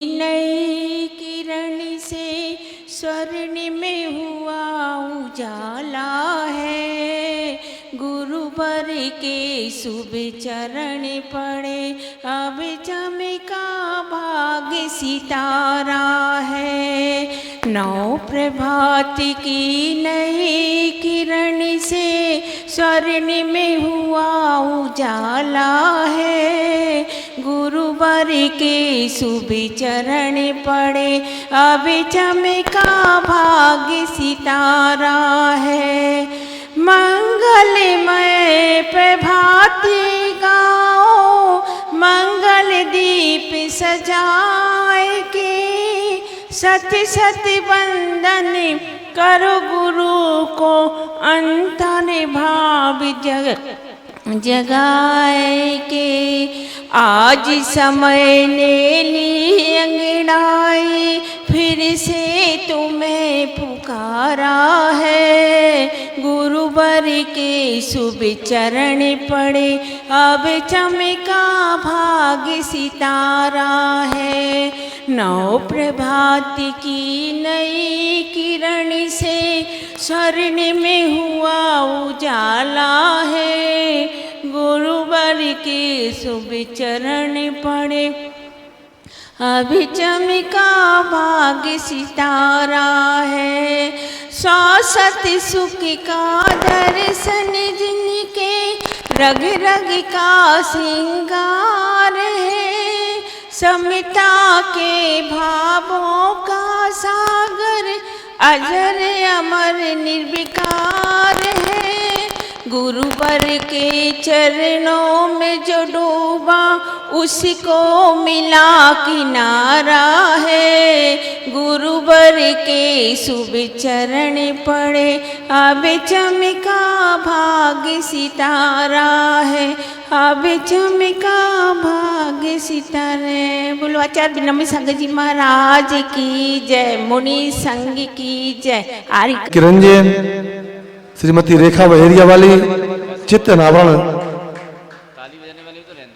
नई किरण से स्वर्ण में हुआ उजाला है। गुरुवर के शुभ चरण पड़े अब चमका भाग सितारा है। नौ प्रभात की नई किरण से स्वर्ण में हुआ उजाला है। गुरुवर के शुभ चरण पड़े अब चमका भाग सितारा है। मंगलमय प्रभाती गाओ मंगल दीप सजाए के सत सत वंदन करो गुरु को अंतर भाव जगाए के। आज समय ने ली अंगड़ाई फिर से तुम्हें पुकारा है। गुरुवर के शुभ चरण पड़े अब चमका भाग सितारा है। नौ प्रभात की नई किरण से स्वर्ण में हुआ उजाला है। गुरुवर के शुभ चरण पड़े अब चमका भाग सितारा है। शाश्वत सुख का दर्शन जिनके रग रग का श्रृंगार है। समता के भावों का सागर अजर अमर निर्विकार है। गुरुवर के चरणों में जो डूबा उसको मिला किनारा है। गुरुवर के शुभ चरण पड़े अब चमका भाग सितारा है। अब चमका भाग सितारे। बोलो आचार्य विनम्र संघ जी महाराज की जय। मुनि संघ की जय। किरंजन श्रीमती रेखा बहेरिया वाली चित्त नावरण। ताली बजाने वाली तो रहने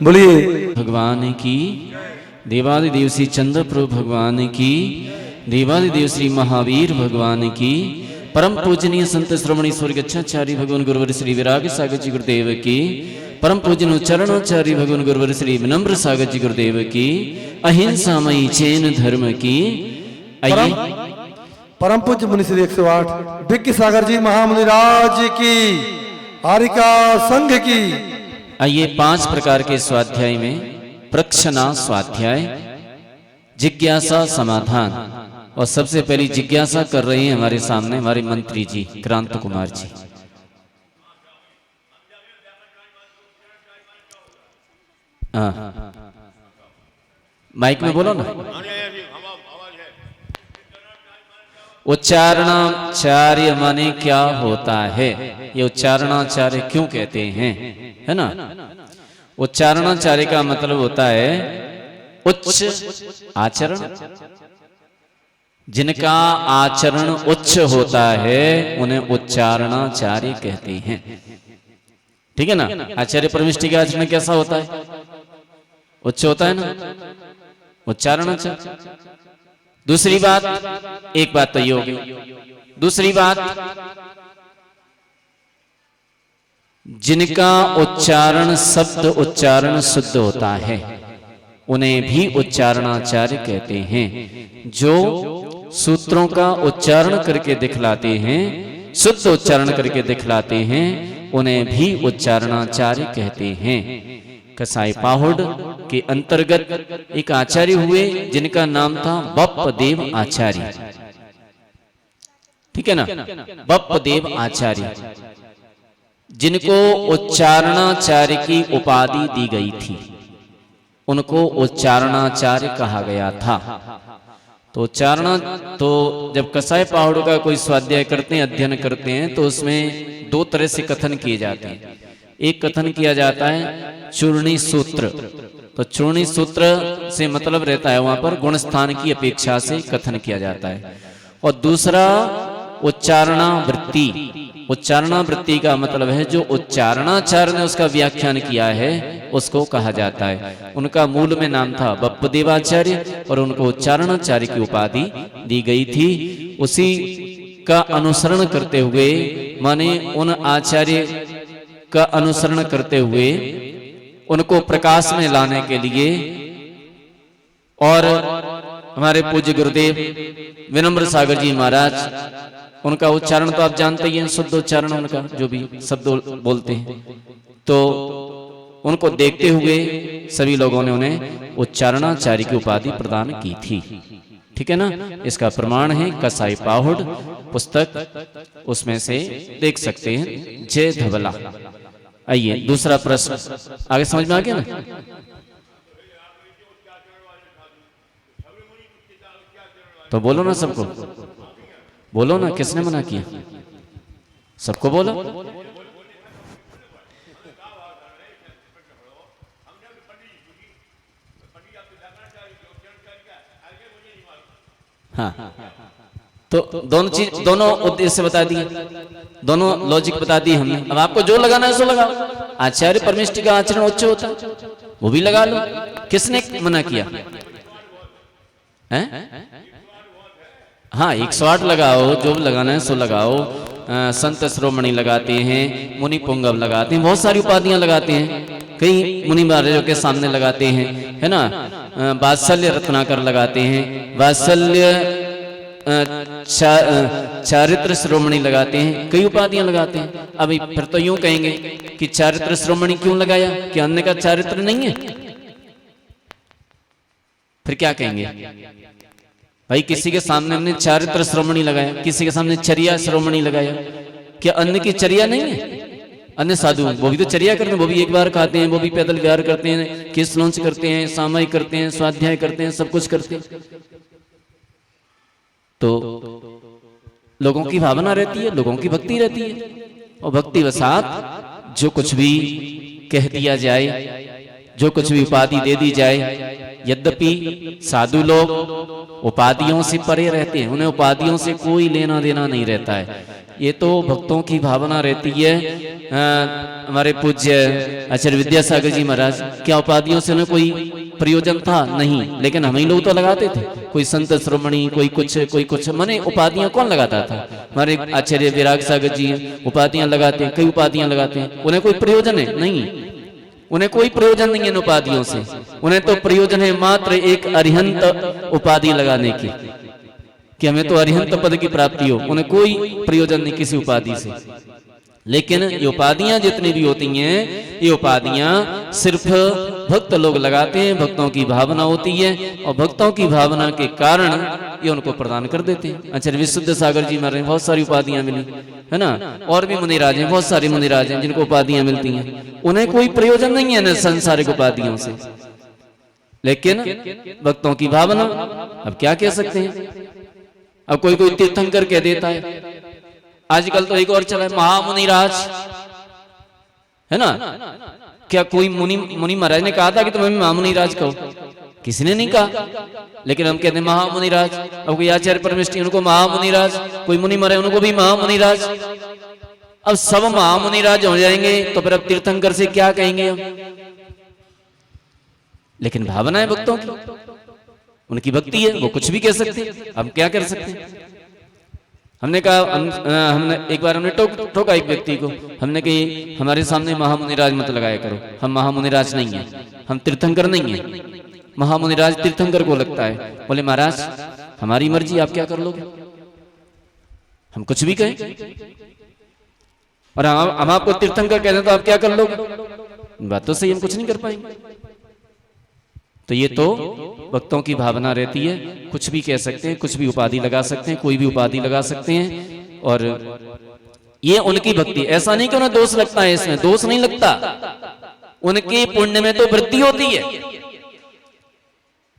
दो बोलिए भगवान की। देवादिदेव श्री चंद्र प्रभु भगवान की। देवादिदेव श्री महावीर भगवान की। परम पूजनीय संत श्रवणी स्वर्गच्छाचार्य भगवान गुरुवर श्री विराग सागर जी गुरुदेव की। परम पूजन चरणोचार्य भगवान गुरुवर श्री विनम्र सागर जी गुरुदेव की। अहिंसामयी जैन धर्म की। परम पूज्य मुनि श्री 108 विज्ञ सागर जी महामुनिराज की। आरिका संघ की। आइए 5 प्रकार के स्वाध्याय में प्रक्षना स्वाध्याय, जिज्ञासा समाधान। और सबसे पहली जिज्ञासा कर रहे हैं हमारे सामने हमारे मंत्री जी क्रांत कुमार जी। माइक में बोलो ना। उच्चारणाचार्य माने क्या होता है? ये उच्चारणाचार्य क्यों कहते हैं, है ना? उच्चारणाचार्य का मतलब होता है उच्च आचरण। जिनका आचरण उच्च होता है उन्हें उच्चारणाचार्य कहते हैं। ठीक है ना? आचार्य परमिष्टि का आचरण कैसा होता है? उच्च होता है ना, उच्चारणाचार्य। दूसरी बात, एक बात तो ये हो गई। दूसरी बात, जिनका उच्चारण शब्द उच्चारण शुद्ध होता है उन्हें भी उच्चारणाचार्य कहते हैं। जो सूत्रों का उच्चारण करके दिखलाते हैं, शुद्ध उच्चारण करके दिखलाते हैं, उन्हें भी उच्चारणाचार्य कहते हैं। कसाई पाहुड़ के अंतर्गत एक आचार्य हुए जिनका नाम था बप्पदेव आचार्य। ठीक है ना? बप्पदेव आचार्य, जिनको उच्चारणाचार्य की उपाधि दी गई थी, उनको उच्चारणाचार्य कहा गया था। तो जब कसाई पहाड़ों का कोई स्वाध्याय करते हैं, अध्ययन करते हैं, तो उसमें 2 तरह से कथन किए जाते हैं। एक कथन किया जाता है चूर्णी सूत्र। तो चूर्णी सूत्र से मतलब रहता है वहां पर गुण स्थान की अपेक्षा से कथन किया जाता है। और दूसरा उच्चारणा वृत्ति। उच्चारणावृत्ति का मतलब है जो उच्चारणाचार्य ने उसका व्याख्यान किया है उसको कहा जाता है। उनका मूल में नाम था बप्पदेवाचार्य और उनको उच्चारणाचार्य की उपाधि दी गई थी। उसी का अनुसरण करते हुए, माने उन आचार्य का अनुसरण करते हुए उनको प्रकाश में लाने के लिए, और हमारे पूज्य गुरुदेव विनम्र सागर जी महाराज, उनका उच्चारण तो आप जानते ही हैं, शुद्ध उच्चारण उनका जो भी शब्द बोलते हैं, तो उनको देखते हुए सभी लोगों ने उन्हें उच्चारणाचार्य की उपाधि प्रदान की थी। ठीक है ना। इसका प्रमाण है कसाई पाहुड़ पुस्तक, उसमें से देख सकते हैं। जय धवला। आइए दूसरा प्रश्न, आगे समझ में आ गया ना। तो बोलो ना सबको, बोलो ना, किसने मना किया? सबको बोलो। हाँ, तो दोनों चीज, दोनों उद्देश्य बता दिए, दोनों लॉजिक बता दिए हमने। अब आपको जो लगाना है सो लगाओ। आचार्य परमेष्टि का आचरण उच्च होता, वो भी लगा लो। किसने मना किया है? हाँ, 108 लगाओ, जो लगाना है सो लगाओ। संत श्रोमणी लगाते हैं, मुनि पुंगव लगाते हैं, बहुत सारी उपाधियां लगाते हैं। कई मुनि महाराजों के सामने लगाते हैं, है ना। वात्सल्य रत्नाकर लगाते हैं, वात्सल्य चारित्र श्रोमणी लगाते हैं, कई उपाधियां लगाते हैं। अभी फिर तो यूं कहेंगे कि चारित्र श्रोमणी क्यों लगाया, कि अन्य का चारित्र नहीं है? फिर क्या कहेंगे? भाई किसी के सामने हमने चारित्र श्रोमणी लगाया, किसी के सामने चर्या श्रोमणी लगाया, क्या अन्य की चर्या नहीं है? अन्य साधु वो भी तो चर्या करते हैं, वो भी एक बार खाते हैं, वो भी पैदल विहार करते हैं, केस लॉन्च करते हैं, सामायिक करते हैं, स्वाध्याय करते हैं, सब कुछ करते हैं। तो लोगों की भावना रहती है, लोगों की भक्ति रहती है, और भक्ति वसात जो कुछ भी कह दिया जाए, जो कुछ भी उपाधि दे दी जाए, यद्यपि साधु लोग उपाधियों से परे रहते हैं, उन्हें उपाधियों से कोई लेना देना नहीं रहता है। ये तो भक्तों की भावना रहती है। हमारे पूज्य आचार्य विद्यासागर जी महाराज, क्या उपाधियों से उन्हें कोई प्रयोजन था? नहीं, लेकिन हम ही लोग तो लगाते थे। कोई संत श्रोमणी, कोई कुछ, माने उपाधियां कौन लगाता था? हमारे आचार्य विराग सागर जी उपाधियां लगाते हैं, कई उपाधियां लगाते हैं। उन्हें कोई प्रयोजन है? नहीं, उन्हें कोई प्रयोजन नहीं है इन उपाधियों से। उन्हें तो प्रयोजन है मात्र एक अरिहंत उपाधि लगाने की, कि हमें तो अरिहंत पद की प्राप्ति हो। उन्हें कोई प्रयोजन नहीं किसी उपाधि से। लेकिन ये उपाधियां जितनी भी होती हैं, ये उपाधियां सिर्फ भक्त लोग लगाते हैं, भक्तों की भावना होती है, और भक्तों की भावना के कारण ये उनको प्रदान कर देते हैं। आचार्य विशुद्ध सागर जी महाराज बहुत सारी उपाधियां मिली, है ना। और भी मुनिराज हैं, बहुत सारे मुनिराज हैं जिनको उपाधियां मिलती हैं। उन्हें कोई प्रयोजन नहीं है न सांसारिक उपाधियों से, लेकिन भक्तों की भावना। अब क्या कह सकते हैं? अब कोई तीर्थंकर कह देता है। आजकल तो एक और चला है महामुनिराज, है ना। क्या कोई मुनि महाराज ने कहा था कि तुम्हें महामुनिराज कहो? किसी ने नहीं कहा, लेकिन हम कहते हैं महामुनिराज। अब कोई आचार्य परमेष्टि उनको महामुनिराज, कोई मुनि महाराज उनको भी महामुनिराज। अब सब महामुनिराज हो जाएंगे तो फिर अब तीर्थंकर से क्या कहेंगे हम? लेकिन भावना है भक्तों की, उनकी भक्ति है, वो कुछ भी कह सकते हैं। हम क्या कर सकते हैं? हमने कहा, हमने एक बार ठोका एक व्यक्ति को। हमने कही हमारे सामने महामुनिराज मत लगाया करो, हम महामुनिराज नहीं है, हम तीर्थंकर नहीं है। महामुनिराज तीर्थंकर को लगता है। बोले महाराज हमारी मर्जी, आप क्या कर लोगे? हम कुछ भी कहें, और हम आपको तीर्थंकर कहते हैं तो आप क्या कर लोगे? बात तो सही, हम कुछ नहीं कर पाएंगे। तो ये तो भक्तों की भावना रहती है, कुछ भी कह सकते हैं, कुछ भी उपाधि लगा सकते हैं, कोई भी उपाधि लगा सकते हैं, और ये उनकी भक्ति। ऐसा नहीं कि उन्हें दोष लगता है, इसमें दोष नहीं लगता। उनके पुण्य में तो वृद्धि होती है,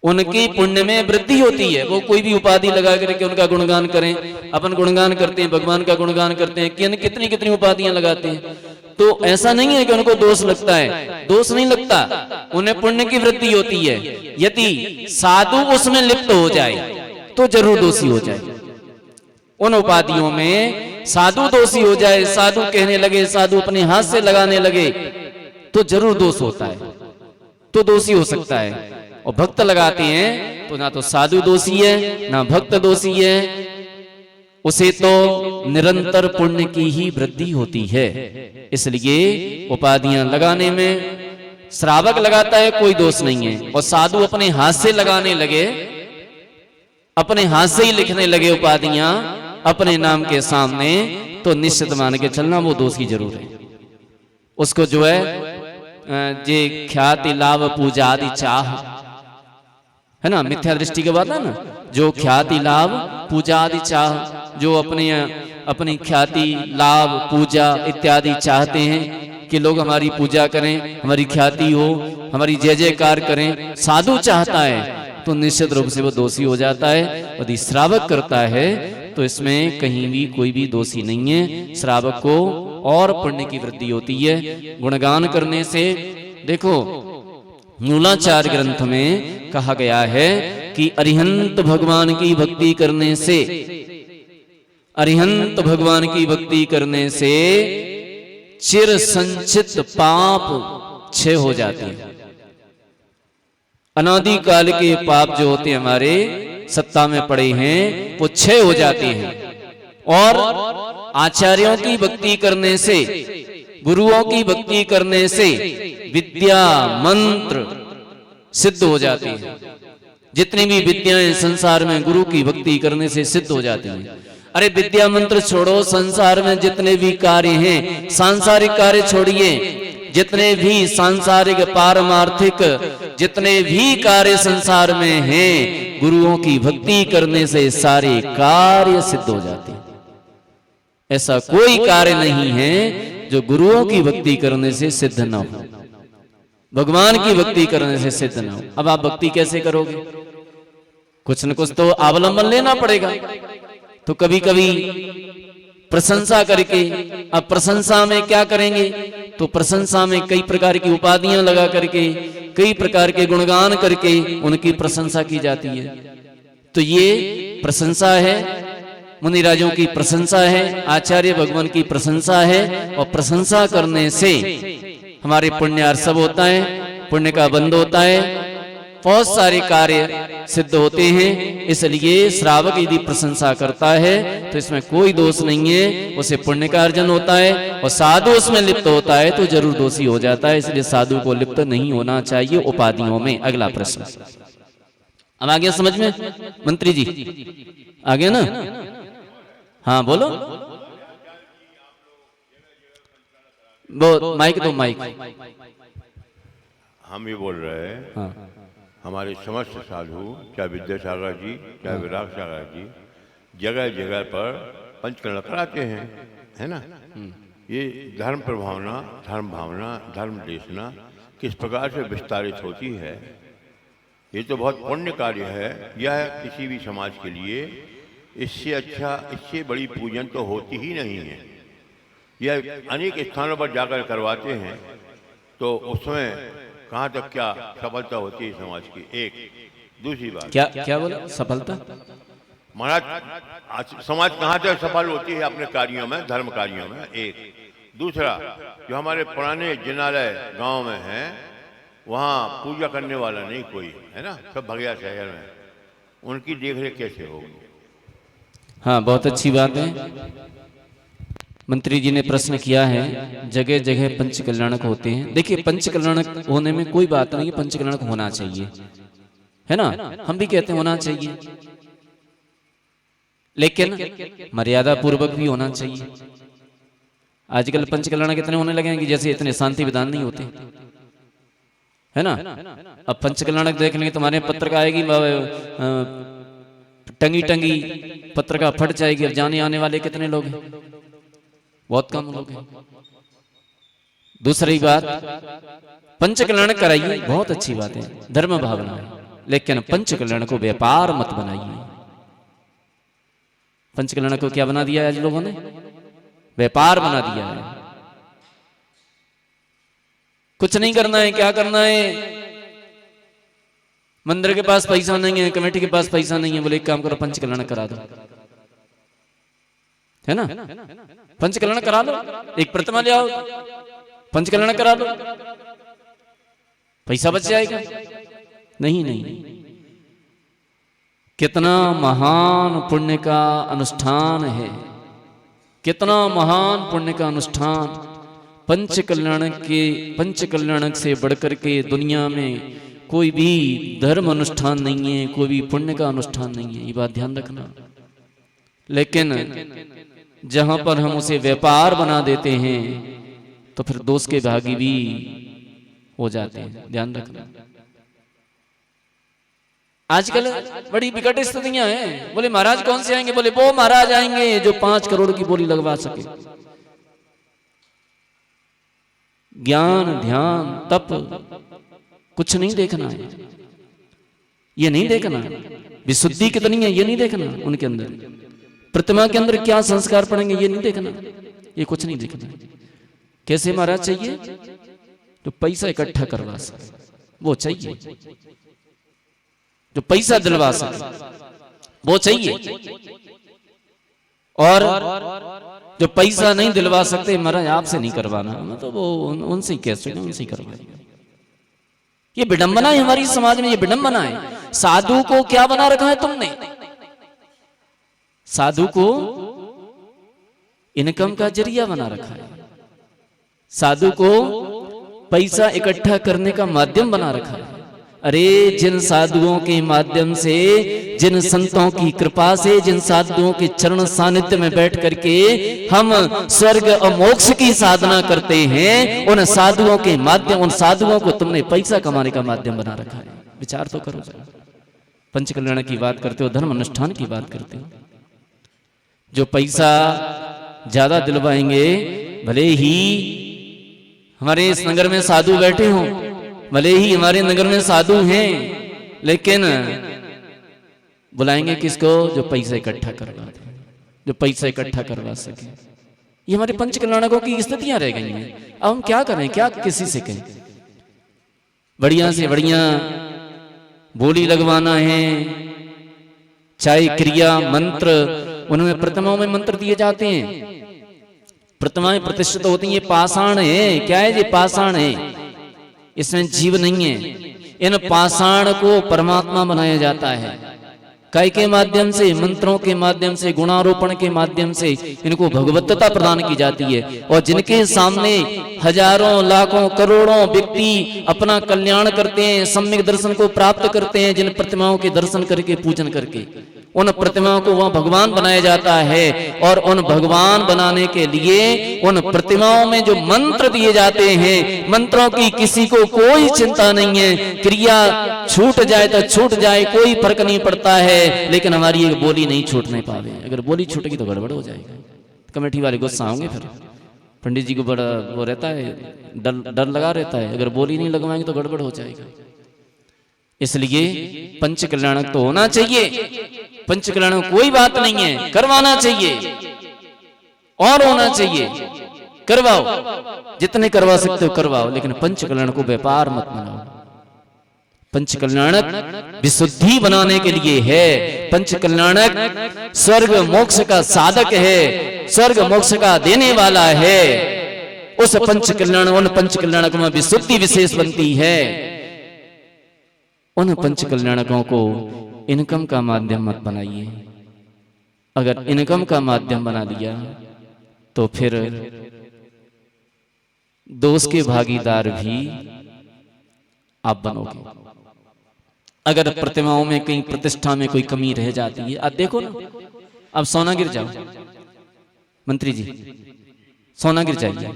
उनके पुण्य में वृद्धि होती है। वो कोई भी उपाधि लगा करके उनका गुणगान करें, अपन गुणगान करते हैं, भगवान का गुणगान करते हैं, कि कितनी कितनी उपाधियां लगाते हैं। तो ऐसा नहीं है कि उनको दोष लगता है, दोष नहीं लगता, उन्हें पुण्य की वृद्धि होती है। यदि साधु उसमें लिप्त हो जाए तो जरूर दोषी हो जाए। उन उपाधियों में साधु दोषी हो जाए, साधु कहने लगे, साधु अपने हाथ से लगाने लगे, तो जरूर दोष होता है, तो दोषी हो सकता है। और भक्त लगाते हैं तो ना तो साधु दोषी है ना भक्त दोषी है, उसे तो निरंतर पुण्य की ही वृद्धि होती है। इसलिए उपाधियां लगाने में श्रावक लगाता है कोई दोष नहीं है, और साधु अपने हाथ से लगाने लगे, अपने हाथ से ही लिखने लगे उपाधियां अपने नाम के सामने, तो निश्चित मान के चलना वो दोषी जरूर है। उसको जो है जे ख्याति लाभ पूजा आदि चाह है ना, मिथ्या दृष्टि के बात है ना, जो ख्याति लाभ पूजा आदि चाह, जो अपनी ख्याति लाभ पूजा इत्यादि चाहते हैं कि लोग हमारी पूजा करें, हमारी ख्याति हो, हमारी जय जयकार करें, साधु चाहता है, तो निश्चित रूप से वो दोषी हो जाता है। यदि श्रावक करता है तो इसमें कहीं भी कोई भी दोषी नहीं है। श्रावक को और पुण्य की वृद्धि होती है गुणगान करने से। देखो मूलाचार ग्रंथ में कहा गया है कि अरिहंत भगवान की भक्ति करने से, अरिहंत भगवान की भक्ति करने से चिर संचित पाप क्षय हो जाते हैं। अनादि काल के पाप जो होते हैं हमारे सत्ता में पड़े हैं वो क्षय हो जाते हैं। और आचार्यों की भक्ति करने से, गुरुओं की भक्ति करने से विद्या मंत्र सिद्ध हो जाती है। जितनी भी विद्याएं संसार में गुरु की भक्ति करने से सिद्ध हो जाती हैं। अरे विद्या मंत्र छोड़ो, संसार में जितने भी कार्य हैं, सांसारिक कार्य छोड़िए, जितने भी सांसारिक पारमार्थिक जितने भी कार्य संसार में हैं, गुरुओं की भक्ति करने से सारे कार्य सिद्ध हो जाते हैं। ऐसा कोई कार्य नहीं है जो गुरुओं की भक्ति करने से सिद्ध न हो, भगवान की भक्ति करने से सिद्ध न हो। अब आप भक्ति कैसे करोगे? कुछ न कुछ तो अवलंबन लेना पड़ेगा। तो कभी कभी प्रशंसा करके, अब प्रशंसा में क्या करेंगे? तो प्रशंसा में कई प्रकार की उपाधियां लगा करके, कई प्रकार के गुणगान करके उनकी प्रशंसा की जाती है। तो ये प्रशंसा है, मुनिराजों की प्रशंसा है, आचार्य भगवान की प्रशंसा है। और प्रशंसा करने से हमारे पुण्यार्थ सब होता है, पुण्य का बंध होता है, बहुत सारे कार्य सिद्ध होते हैं। इसलिए श्रावक यदि प्रशंसा करता है तो इसमें कोई दोष नहीं है, उसे पुण्य का अर्जन होता है। और साधु उसमें लिप्त होता है तो जरूर दोषी हो जाता है। इसलिए साधु को लिप्त नहीं होना चाहिए उपाधियों में। अगला प्रश्न अब आ गया समझ में? मंत्री जी आ गया ना? हाँ बोलो, वो माइक दो, माइक। हम भी बोल रहे हैं। हाँ। हमारे समस्त साधु, चाहे विद्यासागर जी, चाहे विराग सागर जी, जगह जगह पर पंचकर्ण कराते हैं, है ना। ये धर्म प्रभावना, धर्म भावना, धर्म देशना किस प्रकार से विस्तारित होती है, ये तो बहुत पुण्य कार्य है। यह किसी भी समाज के लिए इससे अच्छा, इससे बड़ी पूजन तो होती ही नहीं है। यह अनेक स्थानों पर जाकर करवाते हैं तो उसमें कहाँ तक क्या सफलता होती है समाज की। एक दूसरी बात, क्या क्या बोला? सफलता महाराज, समाज कहाँ तक सफल होती है अपने कार्यों में, धर्म कार्यों में। एक दूसरा, जो हमारे पुराने जिनालय गांव में हैं, वहाँ पूजा करने वाला नहीं कोई है ना, सब भगया शहर में, उनकी देखरेख कैसे होगी? हाँ, बहुत अच्छी बात है। मंत्री जी ने प्रश्न किया है, जगह जगह पंच कल्याणक होते हैं। देखिए, पंच कल्याणक होने में कोई बात नहीं, पंच कल्याणक होना चाहिए, है ना। हम भी कहते हैं होना चाहिए, लेकिन मर्यादा पूर्वक भी होना चाहिए। आजकल पंच कल्याणक इतने होने लगे हैं कि जैसे इतने शांति विधान नहीं होते, है ना। अब पंच कल्याणक देख लेंगे, तुम्हारे पत्र का आएगी, टंगी टंगी पत्र का फट जाएगी। अब जाने आने वाले कितने लोग हैं? बहुत कम लोग हैं। दूसरी बात, पंच कल्याण कराइए, बहुत अच्छी बात है, धर्म भावना है, लेकिन पंच कल्याण को व्यापार मत बनाइए। पंच कल्याण को क्या बना दिया है आज लोगों ने? व्यापार बना दिया है। कुछ नहीं करना है, क्या करना है? मंदिर के पास पैसा नहीं है, कमेटी के पास पैसा नहीं है, बोले एक काम करो पंच कल्याण करा दो। है ना, पंचकल्याण करा लो, एक प्रतिमा ले आओ, पंचकल्याण करा लो, पैसा बच जाएगा। नहीं नहीं, कितना महान पुण्य का अनुष्ठान है, कितना महान पुण्य का अनुष्ठान। पंचकल्याणक से बढ़कर के दुनिया में कोई भी धर्म अनुष्ठान नहीं है, कोई भी पुण्य का अनुष्ठान नहीं है, ये बात ध्यान रखना। लेकिन जहां पर हम उसे व्यापार बना देते हैं तो फिर दोष के भागी भी हो जाते हैं, ध्यान रखना। आजकल बड़ी विकट स्थितियां हैं। बोले महाराज कौन से आएंगे? बोले वो महाराज आएंगे जो 5 करोड़ की बोली लगवा सके। ज्ञान, ध्यान, तप कुछ नहीं देखना है, ये नहीं देखना विशुद्धि कितनी है, ये नहीं देखना उनके अंदर, प्रतिमा के अंदर क्या संस्कार पड़ेंगे ये नहीं देखना, ये कुछ नहीं देखना। कैसे महाराज चाहिए? जो पैसा इकट्ठा करवा सके वो चाहिए, जो पैसा दिलवा सके वो चाहिए। और जो पैसा नहीं दिलवा सकते महाराज आपसे नहीं करवाना, मतलब वो उनसे ही कैसे उनसे ही करवाएंगे। ये विडंबना है हमारी समाज में, ये विडंबना है। साधु को क्या बना रखा है तुमने? साधु को इनकम का जरिया बना रखा है, साधु को पैसा इकट्ठा करने का माध्यम बना रखा है। अरे जिन साधुओं के माध्यम से, जिन संतों की कृपा से, जिन साधुओं के चरण सानिध्य में बैठ करके हम स्वर्ग और मोक्ष की साधना करते हैं, उन साधुओं के माध्यम, उन साधुओं को तुमने पैसा कमाने का माध्यम बना रखा है। विचार तो करो जरा। पंचकल्याण की बात करते हो, धर्म अनुष्ठान की बात करते हो। जो पैसा ज्यादा दिलवाएंगे, भले ही हमारे इस नगर में साधु बैठे हों, भले ही हमारे नगर में साधु हैं, लेकिन बुलाएंगे किसको? जो पैसा इकट्ठा करवा दे, जो पैसा इकट्ठा करवा सके। ये हमारे पंचकल्याणकों की स्थितियां रह गई हैं। अब हम क्या करें, क्या किसी से कहें? बढ़िया से बढ़िया बोली लगवाना है, चाहे क्रिया मंत्र, उनमें प्रतिमाओं में मंत्र दिए जाते हैं, प्रतिमाएं प्रतिष्ठित होती हैं। ये पाषाण है, क्या है? ये पाषाण है, इसमें जीव नहीं है। इन पाषाण को परमात्मा बनाया जाता है। काय के माध्यम से? मंत्रों के माध्यम से, गुणारोपण के माध्यम से इनको भगवत्ता प्रदान की जाती है। और जिनके सामने हजारों, लाखों, करोड़ों व्यक्ति अपना कल्याण करते हैं, सम्यक दर्शन को प्राप्त करते हैं, जिन प्रतिमाओं के दर्शन करके, पूजन करके, उन प्रतिमाओं को वहां भगवान बनाया जाता है। और उन भगवान बनाने के लिए उन प्रतिमाओं में जो मंत्र दिए जाते हैं, मंत्रों की किसी को कोई चिंता नहीं है। क्रिया छूट जाए तो छूट जाए, कोई फर्क नहीं पड़ता है, लेकिन हमारी एक बोली नहीं छूटने पावे। अगर बोली छूटेगी तो गड़बड़ हो जाएगा। कमेटी वाले गुस्सा होंगे, फिर पंडित जी को बड़ा वो रहता है, डर लगा रहता है। अगर बोली नहीं लगवाएंगे तो गड़बड़ हो जाएगा। इसलिए पंचकल्याणक तो होना चाहिए, पंचकल्याण कोई बात नहीं है, करवाना चाहिए और होना चाहिए। करवाओ, जितने करवा सकते हो करवाओ, लेकिन पंचकल्याण को व्यापार मत बनाओ। पंचकल्याणक विशुद्धि बनाने के लिए है। पंचकल्याणक स्वर्ग मोक्ष का साधक है, स्वर्ग मोक्ष का देने वाला है। उस पंचकल्याण, उन पंचकल्याणक में विशुद्धि विशेष बनती है। उन पंचकल्याणकों को इनकम का माध्यम मत बनाइए। अगर इनकम का माध्यम बना दिया तो फिर दोष के भागीदार भी आप बनोगे। अगर प्रतिमाओं में कहीं प्रतिष्ठा में कोई कमी रह जाती है, आप देखो ना, अब सोनागिर जाओ मंत्री जी, सोनागिर जाइए,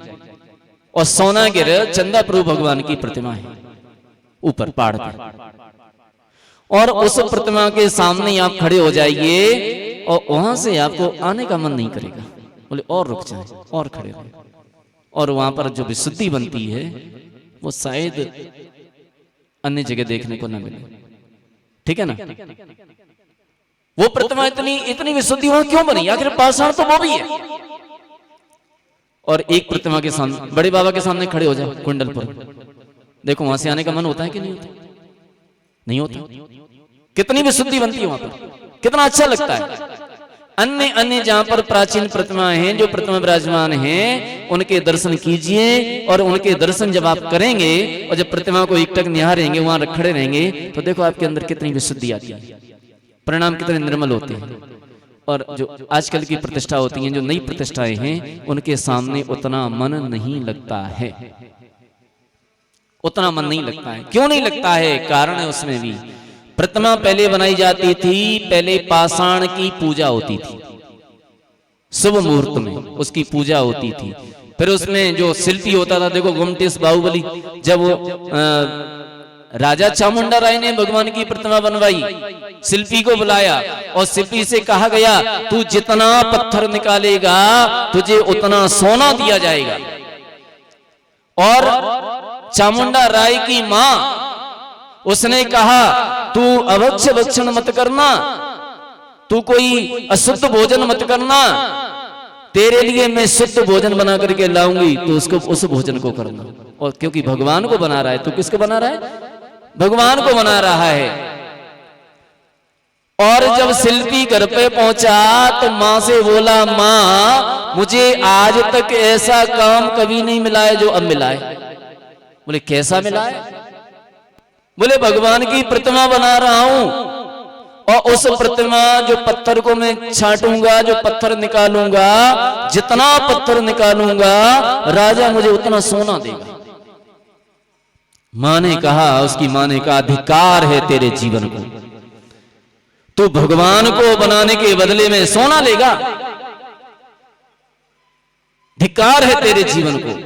और सोनागिर चंदा प्रभु भगवान की प्रतिमा है ऊपर पहाड़ पर, और उस प्रतिमा के सामने आप खड़े हो जाइए और वहां से आपको आने का मन नहीं करेगा। बोले और रुक जाए और खड़े रहे, और वहां पर जो विशुद्धि बनती है वो शायद अन्य जगह देखने को न मिले। ठीक है ना? वो प्रतिमा इतनी विशुद्धि वहां क्यों बनी? आखिर पाषाण तो वो भी है। और एक प्रतिमा के सामने, बड़े बाबा के सामने खड़े हो जाओ कुंडल पर, देखो वहां से आने का मन होता है कि नहीं होता? नहीं होता। कितनी विशुद्धि बनती है वहां पर, कितना अच्छा लगता है। अन्य अन्य जहां पर प्राचीन प्रतिमाएं हैं, जो प्रतिमा विराजमान हैं, उनके दर्शन कीजिए। और उनके दर्शन जब आप करेंगे और जब प्रतिमा को एकटक निहारेंगे, वहां खड़े रहेंगे, तो देखो आपके अंदर कितनी विशुद्धि आती है, परिणाम कितने निर्मल होते हैं। और जो आजकल की प्रतिष्ठा होती हैं, जो नई प्रतिष्ठाएं हैं, उनके सामने उतना मन नहीं लगता है, उतना मन नहीं लगता है। क्यों नहीं लगता है? कारण है उसमें भी। प्रतिमा पहले बनाई जाती थी, पहले पाषाण की पूजा होती थी, शुभ मुहूर्त में उसकी पूजा होती थी। फिर उसमें जो शिल्पी होता था, देखो गोमटेश बाहुबली, जब वो राजा चामुंडा राय ने भगवान की प्रतिमा बनवाई, शिल्पी को बुलाया और शिल्पी से कहा गया, तू जितना पत्थर निकालेगा तुझे उतना सोना दिया जाएगा। और चामुंडा राय की मां, उसने कहा, तू अभक्ष्य भक्षण मत करना, तू कोई अशुद्ध भोजन मत करना, तेरे लिए मैं शुद्ध भोजन बना करके लाऊंगी, तो उसको उस भोजन को करना। और क्योंकि भगवान को बना रहा है, तो किसको बना रहा है? भगवान को बना रहा है। और जब शिल्पी घर पे पहुंचा तो मां से बोला, मां मुझे आज तक ऐसा काम कभी नहीं मिला है जो अब मिला है। बोले कैसा मिला है? बोले भगवान की प्रतिमा बना रहा हूं, और उस प्रतिमा जो पत्थर को मैं छांटूंगा, जो पत्थर निकालूंगा, जितना पत्थर निकालूंगा राजा मुझे उतना सोना देगा। मां ने कहा, उसकी मां ने कहा, अधिकार है तेरे जीवन को, तू भगवान को बनाने के बदले में सोना लेगा? धिक्कार है तेरे जीवन को।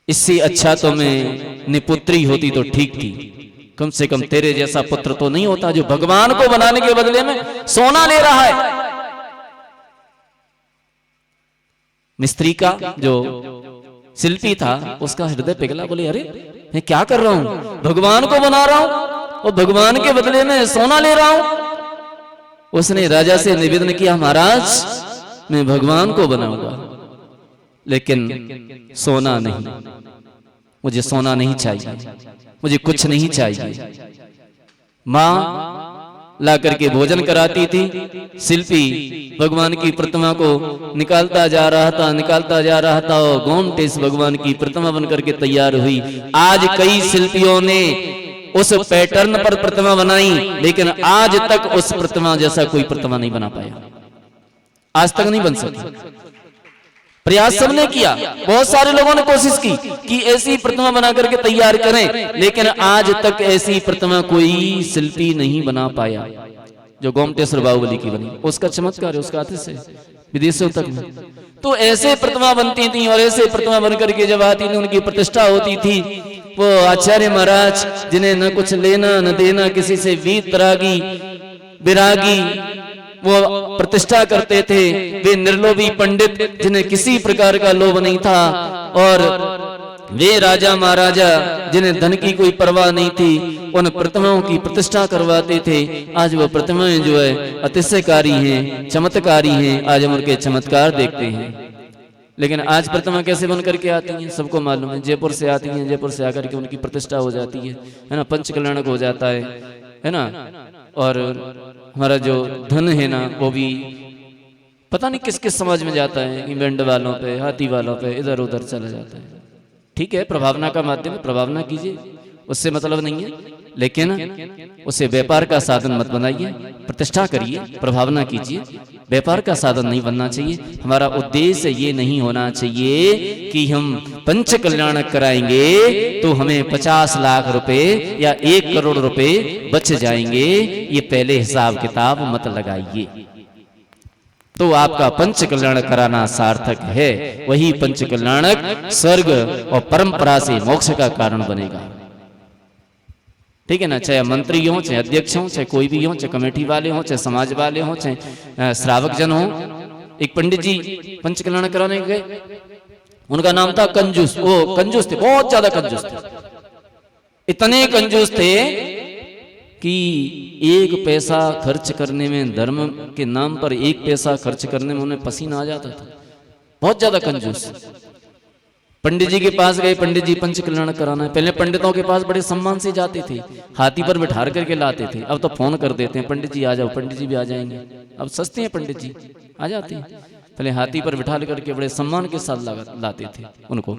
इससे अच्छा तो मैं निपुत्री होती तो ठीक थी, कम से कम तेरे जैसा पुत्र तो नहीं होता जो भगवान को बनाने के बदले में सोना ले रहा है। मिस्त्री का जो शिल्पी था, उसका हृदय पिघला। बोले अरे मैं क्या कर रहा हूं? भगवान को बना रहा हूं और भगवान के बदले में सोना ले रहा हूं। उसने राजा से निवेदन किया, महाराज मैं भगवान को बनाऊंगा, लेकिन सोना नहीं, मुझे सोना नहीं चाहिए, मुझे कुछ नहीं चाहिए। मां ला करके भोजन कराती थी, शिल्पी भगवान की प्रतिमा को निकालता जा रहा था, निकालता जा रहा था, और गोमटेश भगवान की प्रतिमा बनकर के तैयार हुई। आज कई शिल्पियों ने उस पैटर्न पर प्रतिमा बनाई, लेकिन आज तक उस प्रतिमा जैसा कोई प्रतिमा नहीं बना पाया, आज तक नहीं बन सकी। प्रयास सबने किया, बहुत सारे लोगों ने कोशिश की कि ऐसी प्रतिमा बना करके तैयार करें, लेकिन आज तक ऐसी प्रतिमा कोई शिल्पी नहीं बना पाया जो गोमटेश्वर बाहुबली की बनी। उसका चमत्कार है, उसका आतिथ्य है विदेशों तक में। तो ऐसे प्रतिमा बनती थी, और ऐसे प्रतिमा बन करके जब आती थी, उनकी प्रतिष्ठा होती थी। वो आचार्य महाराज जिन्हें न कुछ लेना न देना, किसी से वीतरागी विरागी वो प्रतिष्ठा करते थे। वे निर्लोभी पंडित जिन्हें किसी प्रकार का लोभ नहीं था, और वे राजा महाराजा जिन्हें धन की कोई परवाह नहीं थी, उन प्रतिमाओं की प्रतिष्ठा करवाते थे। आज वो प्रतिमाएं जो है अतिशयकारी हैं, चमत्कारी हैं, आज हम उनके चमत्कार देखते हैं। लेकिन आज प्रतिमा कैसे बन करके आती हैं सबको मालूम है, जयपुर से आती हैं, जयपुर से आकर के उनकी प्रतिष्ठा हो जाती है ना, पंचकल्याणक हो जाता है ना। और हमारा जो धन है ना, वो भी पता नहीं किस किस समाज में जाता है, कि बैंड वालों पे, हाथी वालों पे, इधर उधर चला जाता है। ठीक है, प्रभावना का माध्यम है, प्रभावना कीजिए, उससे मतलब नहीं है, लेकिन उसे व्यापार का साधन मत बनाइए। प्रतिष्ठा करिए, प्रभावना कीजिए, व्यापार का साधन नहीं बनना चाहिए। हमारा उद्देश्य ये नहीं होना चाहिए कि हम पंच कल्याण कराएंगे तो हमें 50 लाख रुपए या 1 करोड़ रुपए बच जाएंगे। ये पहले हिसाब किताब मत लगाइए, तो आपका पंच कल्याण कराना सार्थक है। वही पंच कल्याणक स्वर्ग और परंपरा से मोक्ष का कारण बनेगा। ठीक है ना, चाहे मंत्री हो, चाहे अध्यक्ष हो, चाहे कोई भी हो, चाहे कमेटी वाले हो, चाहे समाज वाले हो, चाहे श्रावक जन हो। एक पंडित जी पंच कल्याण कराने गए, उनका नाम था कंजूस। वो कंजूस थे, बहुत ज्यादा कंजूस थे, इतने कंजूस थे कि 1 पैसा खर्च करने में, धर्म के नाम पर 1 पैसा खर्च करने में उन्हें पसीना आ जाता था। बहुत ज्यादा कंजूस। पंडित जी के पास गए, पंडित जी पंच कल्याण कराना है। पहले पंडितों के पास बड़े सम्मान से जाते थे, हाथी पर बिठा करके लाते थे। अब तो फोन कर देते हैं, पंडित जी आ जाओ, पंडित जी भी आ जाएंगे। अब सस्ते हैं पंडित जी, आ जाते हैं। पहले हाथी पर बिठा करके बड़े सम्मान के साथ लाते थे उनको।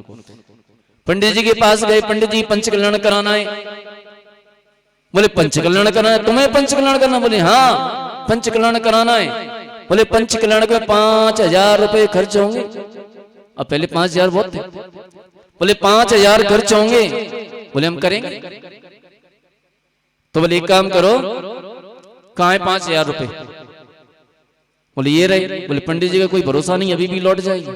पंडित जी के पास गए, पंडित जी पंच कल्याण कराना है। बोले पंच कल्याण कराना है, तुम्हें पंच कल्याण करना? बोले हाँ पंच कल्याण कराना है। बोले पंच कल्याण के 5,000 रुपए खर्च होंगे। अब पहले 5,000 बहुत थे। बोले 5,000 खर्च होंगे। बोले हम करेंगे। तो बोले एक काम करो, कहाँ है 5,000 रुपए? बोले ये रहे। बोले पंडित जी का कोई भरोसा नहीं, अभी भी लौट जाएगी।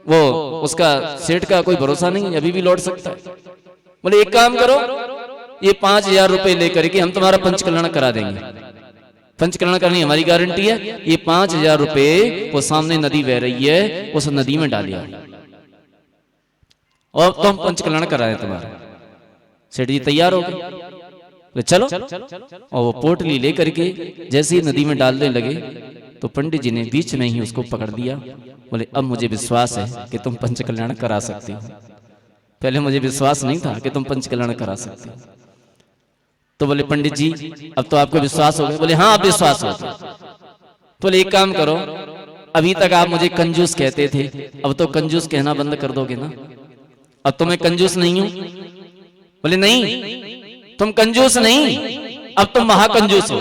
वो उसका सेठ का कोई भरोसा नहीं, अभी भी लौट सकता है। बोले एक काम करो, ये 5,000 रुपए लेकर के हम तुम्हारा पंच कल्याण करा देंगे। पंच कल्याण करनी हमारी गारंटी है। ये 5,000 रुपए वो सामने नदी बह रही है, उस नदी में डालिया और तो हम पंच कल्याण करा रहे तुम्हारा। सेठ जी तैयार हो गए, चलो। और वो पोटली लेकर के जैसे ही नदी में डालने लगे तो पंडित जी ने बीच में ही उसको पकड़ लिया। बोले अब मुझे विश्वास है कि तुम पंच कल्याण करा सकते हो। पहले मुझे विश्वास नहीं था कि तुम पंच कल्याण करा सकते हो। तो बोले पंडित जी अब तो आपको विश्वास हो गया? बोले हाँ अब विश्वास हो गया। तो बोले एक काम करो, अभी तक आप मुझे कंजूस कहते थे, अब तो कंजूस कहना बंद कर दोगे ना? अब तो मैं कंजूस नहीं हूं। बोले नहीं तुम कंजूस नहीं, अब तुम महाकंजूस हो।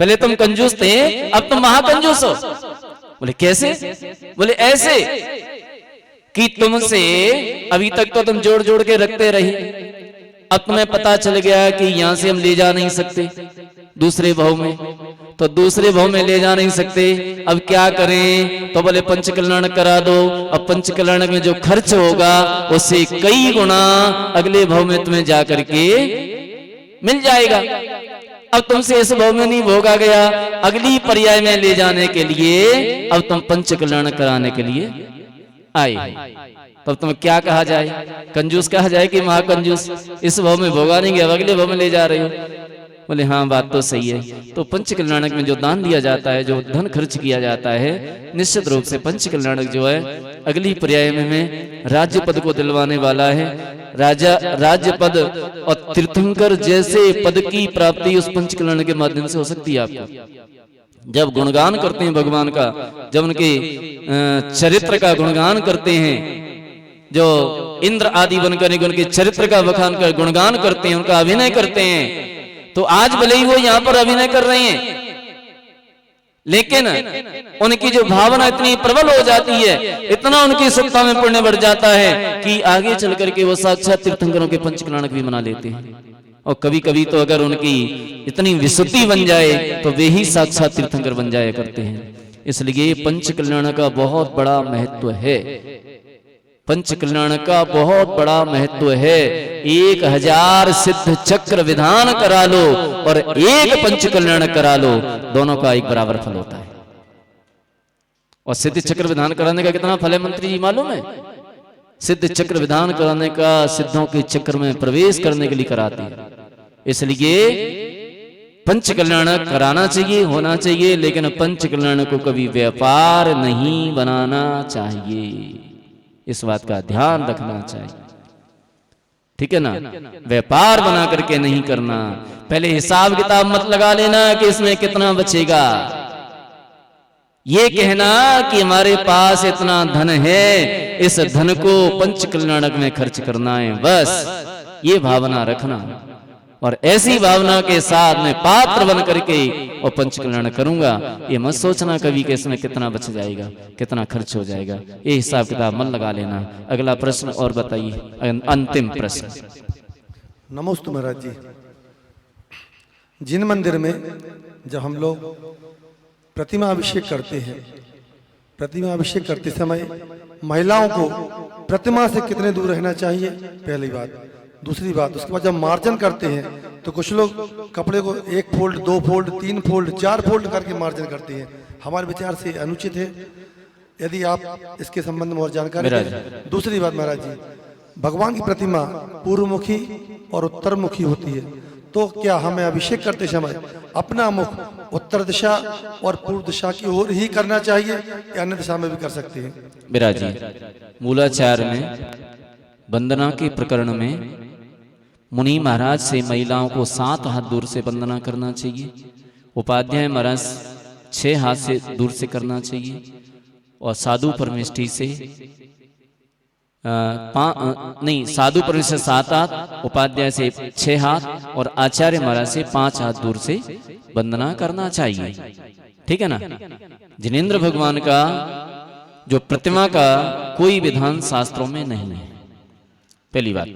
पहले तुम कंजूस थे, अब तुम महाकंजूस हो। बोले कैसे? बोले ऐसे कि तुमसे अभी तक तो तुम जोड़ जोड़ के रखते रहे, अब तुम्हें पता चल गया कि यहां से हम ले जा नहीं सकते दूसरे भाव में, तो दूसरे भाव में ले जा नहीं सकते। अब क्या करें? तो बोले पंच कल्याण करा दो। अब पंच कल्याण में जो खर्च होगा उससे कई गुना अगले भाव में तुम्हें जा करके मिल जाएगा। अब तुमसे इस भाव में नहीं भोगा गया, अगली पर्याय में ले जाने के लिए अब तुम पंच कल्याण कराने के लिए आए। तब तुम्हें क्या कहा जाए? कंजूस कहा जाए कि महाकंजूस? इस भाव में भोगा नहीं गया, अगले भाव में ले जा रहे हो। बोले हाँ बात तो सही है। तो पंच कल्याणक में जो दान दिया जाता है, जो धन खर्च किया जाता है, निश्चित रूप से पंच कल्याणक जो है अगली पर्याय में राज्य पद को दिलवाने वाला है। राजा राज्य पद और तीर्थंकर जैसे पद की प्राप्ति उस पंच कल्याण के माध्यम से हो सकती है आपको। जब गुणगान करते हैं भगवान का, जब उनके चरित्र का गुणगान करते हैं, जो इंद्र आदि बनकर उनके चरित्र का बखान कर गुणगान करते हैं, उनका अभिनय करते हैं, तो आज भले ही वो यहाँ पर अभिनय कर रहे हैं, लेकिन उनकी जो भावना इतनी प्रबल हो जाती है, इतना उनकी सत्ता में पुण्य बढ़ जाता है कि आगे चल करके वो साक्षात तीर्थंकरों के पंच कल्याणक भी मना लेते हैं। और कभी कभी तो अगर उनकी इतनी विशुद्धि बन जाए तो वे ही साक्षात तीर्थंकर बन जाया करते हैं। इसलिए पंच कल्याण का बहुत बड़ा महत्व है। पंच कल्याण का बहुत बड़ा महत्व है। 1000 सिद्ध चक्र विधान करा लो और एक पंच कल्याण करा लो, दोनों का एक बराबर फल होता है। और सिद्ध चक्र विधान कराने का कितना फल है मंत्री जी मालूम है? सिद्ध चक्र विधान कराने का सिद्धों के चक्र में प्रवेश करने के लिए कराते हैं। इसलिए पंच कल्याण कराना चाहिए, होना चाहिए, लेकिन पंच कल्याण को कभी व्यापार नहीं बनाना चाहिए। इस बात का ध्यान रखना चाहिए, ठीक है ना? व्यापार बना करके नहीं करना। पहले हिसाब किताब मत लगा लेना कि इसमें कितना बचेगा। ये कहना कि हमारे पास इतना धन है, इस धन को पंच कल्याणक में खर्च करना है, बस ये भावना रखना। और ऐसी भावना के साथ मैं पात्र बन करके और पंच कल्याण करूंगा। ये मत सोचना कभी कि इसमें कितना बच जाएगा, कितना खर्च हो जाएगा। ये हिसाब किताब मत लगा लेना। अगला प्रश्न और बताइए, अंतिम प्रश्न। नमोस्तु महाराज जी। जिन मंदिर में जब हम लोग प्रतिमा अभिषेक करते हैं, प्रतिमा अभिषेक करते समय महिलाओं को प्रतिमा से कितने दूर रहना चाहिए, पहली बात। दूसरी बात, उसके बाद जब मार्जन करते हैं तो कुछ लोग कपड़े को 1 फोल्ड 2 फोल्ड 3 फोल्ड 4 फोल्ड करके मार्जन करते हैं। हमारे विचार से अनुचित है। यदि आप इसके संबंध में और जानकारी दें। दूसरी बात महाराज जी, भगवान की प्रतिमा पूर्वमुखी और उत्तरमुखी होती है, तो क्या हमें अभिषेक करते समय अपना मुख उत्तर दिशा और पूर्व दिशा की ओर ही करना चाहिए या अन्य दिशा में भी कर सकते हैं? विराजी मूलाचार में वंदना के प्रकरण में मुनि महाराज से महिलाओं को 7 हाथ दूर से वंदना करना चाहिए, उपाध्याय महाराज 6 हाथ से दूर से करना चाहिए, और साधु परमेष्ठी से साधु परमेष्ठी से 7 हाथ, उपाध्याय से 6 हाथ और आचार्य महाराज से 5 हाथ दूर से वंदना करना चाहिए। ठीक है ना। जिनेंद्र भगवान का जो प्रतिमा का कोई विधान शास्त्रों में नहीं है, पहली बात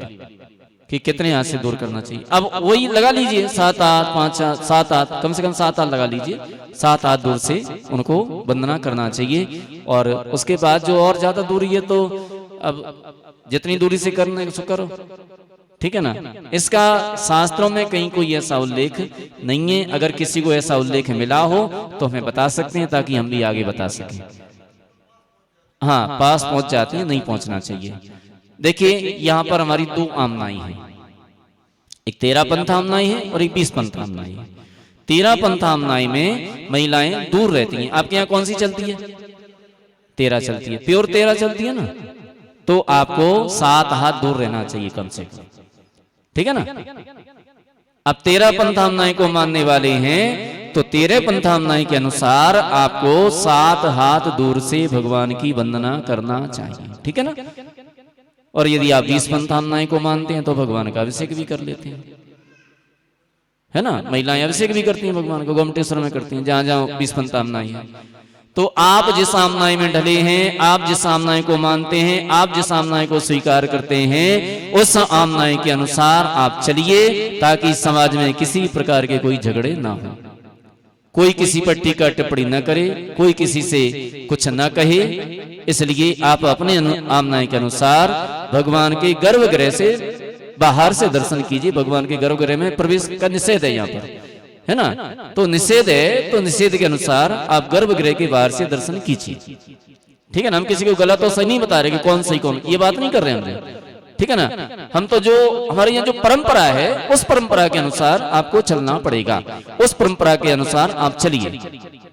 कि कितने हाथ से दूर करना चाहिए। अब वही लगा लीजिए 7 हाथ 5 हाथ 7 हाथ, कम से कम 7 हाथ लगा लीजिए, 7 हाथ दूर से उनको वंदना करना चाहिए। और उसके बाद जो और ज्यादा दूरी है तो अब जितनी दूरी से करना है सो करो। ठीक है ना। इसका शास्त्रों में कहीं कोई ऐसा उल्लेख नहीं है। अगर किसी को ऐसा उल्लेख मिला हो तो हमें बता सकते हैं ताकि हम भी आगे बता सकें। हाँ, पास पहुंच जाते हैं, नहीं पहुंचना चाहिए। देखिए यहां पर हमारी 2 आमनाई हैं, एक 13 पंथ आमनाई है और एक 20 पंथ आमनाई है। 13 पंथ आमनाई में महिलाएं दूर रहती हैं। आपके यहाँ कौन सी चलती है? 13 चलती है, प्योर 13 चलती है ना, तो आपको 7 हाथ दूर रहना चाहिए कम से कम। ठीक है ना। अब 13 पंथामनाई को मानने वाले हैं तो 13 पंथामनाई के अनुसार आपको 7 हाथ दूर से भगवान की वंदना करना चाहिए। ठीक है ना। और यदि आप 20 पंथामनाई को मानते हैं तो भगवान का अभिषेक भी कर लेते हैं, है ना। महिलाएं अभिषेक भी करती हैं भगवान को, गोमटेश्वर में करती हैं, जहां जहां 20 पंथामनाई है। तो आप जिस आमनाई में ढले हैं, आप जिस आमनाई को मानते हैं, आप जिस आमनाई को स्वीकार करते हैं, उस आमनाई के अनुसार आप चलिए ताकि समाज में किसी प्रकार के कोई झगड़े ना हो, कोई किसी पर टीका टिप्पणी न करे, कोई किसी से कुछ न कहे। इसलिए आप अपने आमनाई के अनुसार भगवान के गर्भगृह से बाहर से दर्शन कीजिए। भगवान के गर्भगृह में प्रवेश का निषेध है यहाँ पर, है ना। तो निषेध है, तो निषेध के अनुसार आप गर्भगृह के बाहर से दर्शन कीजिए। ठीक है ना। हम किसी को गलत तो सही नहीं बता रहे कि कौन सही कौन, ये बात नहीं कर रहे हम। ठीक है ना। हम तो जो हमारे यहाँ जो परंपरा है उस परंपरा के अनुसार आपको चलना पड़ेगा, उस परंपरा के अनुसार आप चलिए।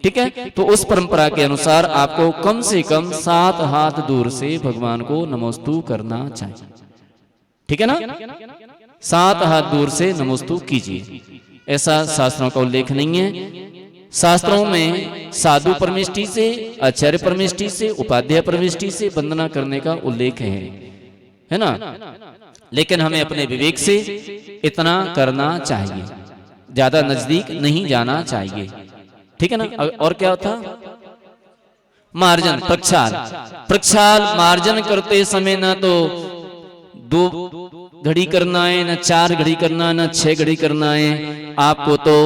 ठीक है। तो उस परंपरा के अनुसार आपको कम से कम 7 हाथ दूर से भगवान को नमोस्तु करना चाहिए। ठीक है ना। 7 हाथ दूर से नमोस्तु कीजिए। ऐसा शास्त्रों का उल्लेख नहीं है। शास्त्रों में साधु परमेष्ठी से, आचार्य परमेष्ठी से, उपाध्याय परमेष्ठी से वंदना करने का उल्लेख है ना। लेकिन हमें अपने विवेक से इतना करना चाहिए, ज्यादा नजदीक नहीं जाना चाहिए। ठीक है ना। और क्या था? मार्जन, प्रक्षाल मार्जन करते समय ना तो 2 घड़ी करना है, ना 4 घड़ी करना है, ना 6 घड़ी करना है। आपको तो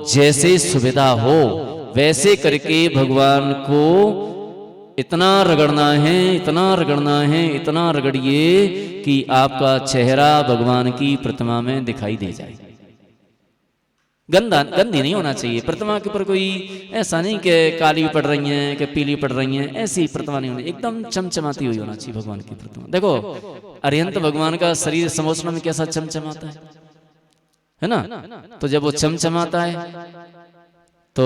जैसे सुविधा हो वैसे करके भगवान को इतना रगड़ना है, इतना रगड़ना है, इतना रगड़िए कि आपका चेहरा भगवान की प्रतिमा में दिखाई दे जाए। गंदी नहीं होना चाहिए प्रतिमा के ऊपर। कोई ऐसा नहीं कि काली पड़ रही हैं कि पीली पड़ रही हैं, ऐसी प्रतिमा नहीं होनी, एकदम चमचमाती हुई होना चाहिए भगवान की प्रतिमा। देखो अरिहंत भगवान का शरीर समोचना में कैसा चमचमाता है ना। तो जब वो चमचमाता है तो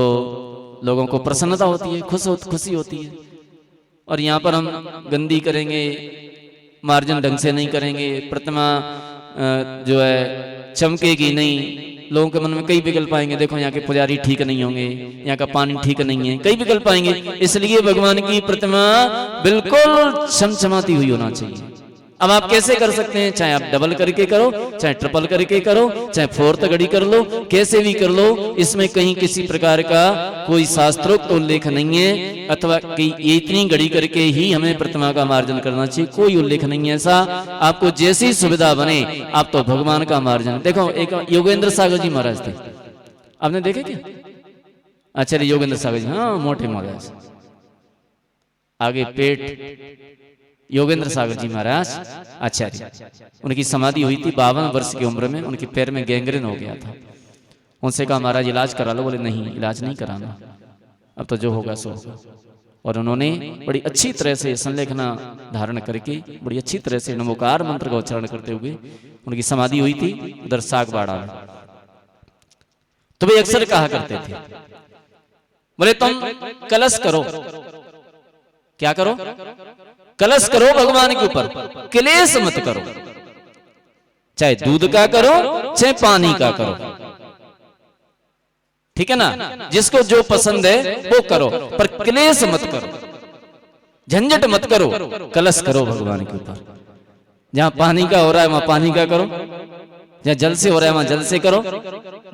लोगों को प्रसन्नता होती है, खुशी होती है। और यहाँ पर हम गंदी करेंगे, मार्जन ढंग से नहीं करेंगे, प्रतिमा जो है चमकेगी नहीं, लोगों के मन में कई विकल्प आएंगे। देखो यहाँ के पुजारी ठीक नहीं होंगे, यहाँ का पानी ठीक नहीं है, कई विकल्प आएंगे। इसलिए भगवान की प्रतिमा बिल्कुल चमचमाती हुई होना चाहिए। अब आप कैसे कर सकते हैं? चाहे आप डबल करके करो, चाहे ट्रिपल करके करो, चाहे 4th घड़ी कर लो, कैसे भी कर लो। इसमें कहीं किसी प्रकार का कोई शास्त्रोक्त उल्लेख नहीं है, अथवा कि ये इतनी घड़ी करके ही हमें प्रतिमा का मार्जन करना चाहिए, कोई उल्लेख नहीं है ऐसा। आपको जैसी सुविधा बने आप तो भगवान का मार्जन। देखो एक योगेंद्र सागर जी महाराज थे, आपने देखे क्या? आचार्य योगेंद्र सागर जी, हाँ मोटे महाराज, आगे पेट योगेंद्र सागर जी महाराज आचार्य। उनकी समाधि हुई थी 52 वर्ष की उम्र में। उनके पैर में गैंग्रीन हो गया था। उनसे कहा महाराज इलाज करा लो, बोले नहीं इलाज नहीं कराना, अब तो जो होगा सो होगा। और उन्होंने बड़ी अच्छी तरह से संलेखना धारण करके बड़ी अच्छी तरह से नमोकार मंत्र का उच्चारण करते हुए उनकी समाधि हुई थी उधर सागवाड़ा में। तो वे अक्सर कहा करते थे, बोले तुम कलश करो, क्या करो, कलश करो भगवान के ऊपर, क्लेश मत करो, चाहे दूध का करो चाहे पानी का करो, ठीक है ना, जिसको जो पसंद है वो करो, पर क्लेश मत करो, झंझट मत करो, कलश करो भगवान के ऊपर। जहां पानी का हो रहा है वहां पानी का करो, जहां जल से हो रहा है वहां जल से करो,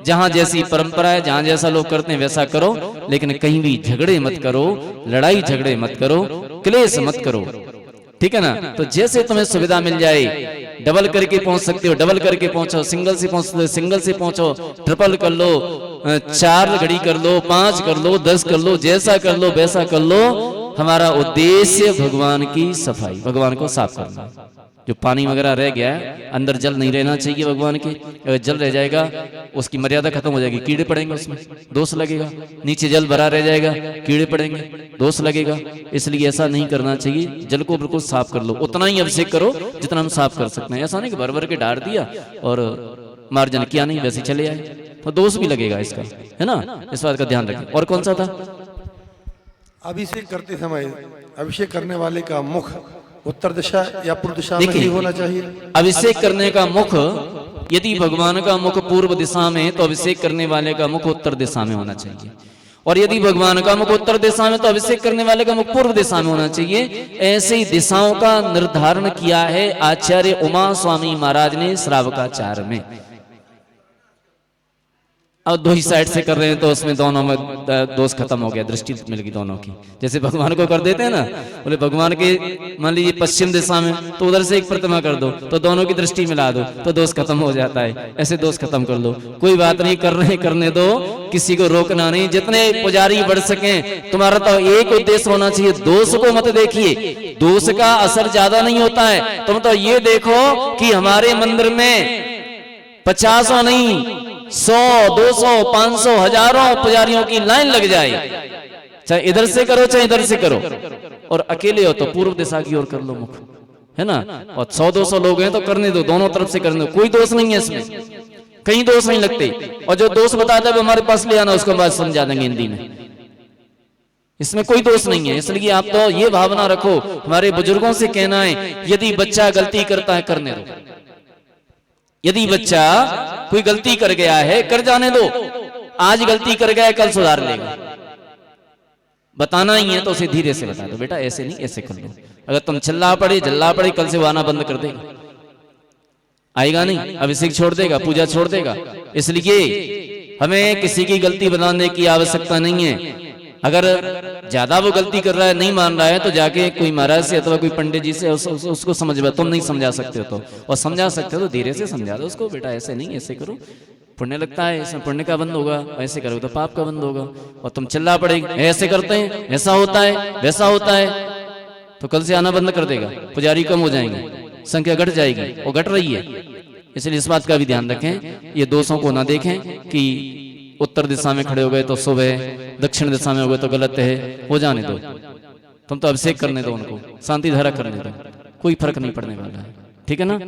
जहां जैसी परंपरा है, जहां जैसा लोग करते हैं वैसा करो, लेकिन कहीं भी झगड़े मत करो, लड़ाई झगड़े मत करो, क्लेश मत करो, ठीक है ना। तो जैसे तुम्हें सुविधा मिल जाए, डबल करके पहुंच सकते हो डबल करके पहुंचो, सिंगल से पहुंच सकते हो सिंगल से पहुंचो, ट्रिपल कर लो, 4 घड़ी कर लो, 5 कर लो, 10 कर लो, जैसा कर लो वैसा कर लो। हमारा उद्देश्य भगवान की सफाई, भगवान को साफ करना। जो पानी वगैरह रह गया है, अंदर जल नहीं रहना चाहिए भगवान के, अगर जल रह जाएगा उसकी मर्यादा खत्म हो जाएगी, कीड़े पड़ेंगे, उसमें दोष लगेगा। नीचे जल भरा रह जाएगा, कीड़े पड़ेंगे, दोष लगेगा। इसलिए ऐसा नहीं करना चाहिए, जल को बिल्कुल साफ कर लो, उतना ही अभिषेक करो जितना हम साफ कर सकते हैं। ऐसा नहीं कि भर भर के डाल दिया और मार्जन किया नहीं, वैसे चले आए, तो दोष भी लगेगा इसका, है ना। इस बात का ध्यान रखें। और कौन सा था? अभिषेक करते समय अभिषेक करने वाले का मुख उत्तर दिशा या पूर्व दिशा में ही होना चाहिए। अभिषेक करने का मुख, यदि भगवान का मुख पूर्व दिशा में तो अभिषेक करने वाले का मुख उत्तर दिशा में होना चाहिए, और यदि भगवान का मुख उत्तर दिशा में तो अभिषेक करने वाले का मुख पूर्व दिशा में होना चाहिए। ऐसे ही दिशाओं का निर्धारण किया है आचार्य उमा स्वामी महाराज ने श्रावकाचार में। अब दो ही साइड से कर रहे हैं तो उसमें दोनों में दोष खत्म हो गया, दृष्टि मिल गई दोनों की। जैसे भगवान को कर देते हैं ना, बोले भगवान के मान लीजिए पश्चिम दिशा में, तो उधर से एक प्रतिमा कर दो, तो दोनों की दृष्टि मिला दो, तो दोष खत्म हो जाता है। ऐसे दोष खत्म कर लो, कोई बात नहीं, कर रहे हैं करने दो, किसी को रोकना नहीं। जितने पुजारी बढ़ सके, तुम्हारा तो एक उद्देश्य होना चाहिए, दोष को मत देखिए, दोष का असर ज्यादा नहीं होता है। तुम तो ये देखो कि हमारे मंदिर में 50 नहीं 100, 200, 500, हजारों पुजारियों की लाइन लग जाए, चाहे इधर से करो चाहे इधर से करो, और अकेले हो तो पूर्व दिशा की ओर कर लो मुख, है ना। और 100-200 लोग हैं तो करने दो, दोनों तरफ से करने दो, कोई दोष नहीं है इसमें, कहीं दोष नहीं लगते। और जो दोष बताता है वो हमारे पास ले आना, उसको बाद समझा देंगे हिंदी में, इसमें कोई दोष नहीं है। इसलिए आप तो ये भावना रखो, हमारे बुजुर्गों से कहना है, यदि बच्चा गलती करता है करने दो, यदि बच्चा कोई गलती कर गया है कर जाने दो, आज गलती कर गया है कल सुधार लेगा। बताना ही है तो उसे धीरे से बता दो, बेटा ऐसे नहीं ऐसे कर लो। अगर तुम चिल्ला पड़े जल्ला पड़े, कल से वो आना बंद कर देगा, आएगा नहीं, अभिषेक छोड़ देगा, पूजा छोड़ देगा। इसलिए हमें किसी की गलती बताने की आवश्यकता नहीं है। अगर ज्यादा वो गलती कर रहा है, नहीं मान रहा है, तो जाके कोई महाराज से अथवा कोई पंडित जी से उसको समझवा। तुम नहीं समझा सकते हो तो, और समझा सकते हो तो धीरे से समझा दो उसको, बेटा ऐसे नहीं ऐसे करो, पुण्य लगता है, इसमें पुण्य का बंद होगा, ऐसे करोगे तो पाप का बंद होगा। और तुम चिल्ला पड़ेगी, ऐसे करते हैं, ऐसा होता है, वैसा होता है, तो कल से आना बंद कर देगा, पुजारी कम हो जाएंगे, संख्या घट जाएगी, और घट रही है। इसलिए इस बात का भी ध्यान रखें, ये दोषों को ना देखें कि उत्तर दिशा में खड़े हो गए तो शुभ है, दक्षिण दिशा में हो गए तो गलत है, हो जाने दो। तुम तो अभिषेक करने दो, उनको शांति धारा करने दो, कोई फर्क नहीं पड़ने वाला है, ठीक है ना।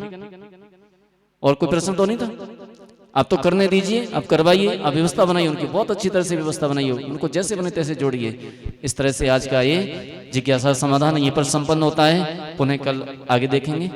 और कोई प्रश्न तो नहीं था? आप तो करने दीजिए, आप करवाइए, आप व्यवस्था बनाइए, उनकी बहुत अच्छी तरह से व्यवस्था बनाइए, उनको जैसे बने तैसे जोड़िए। इस तरह से आज का ये जिज्ञासा समाधान यहीं पर संपन्न होता है। पुनः कल आगे देखेंगे।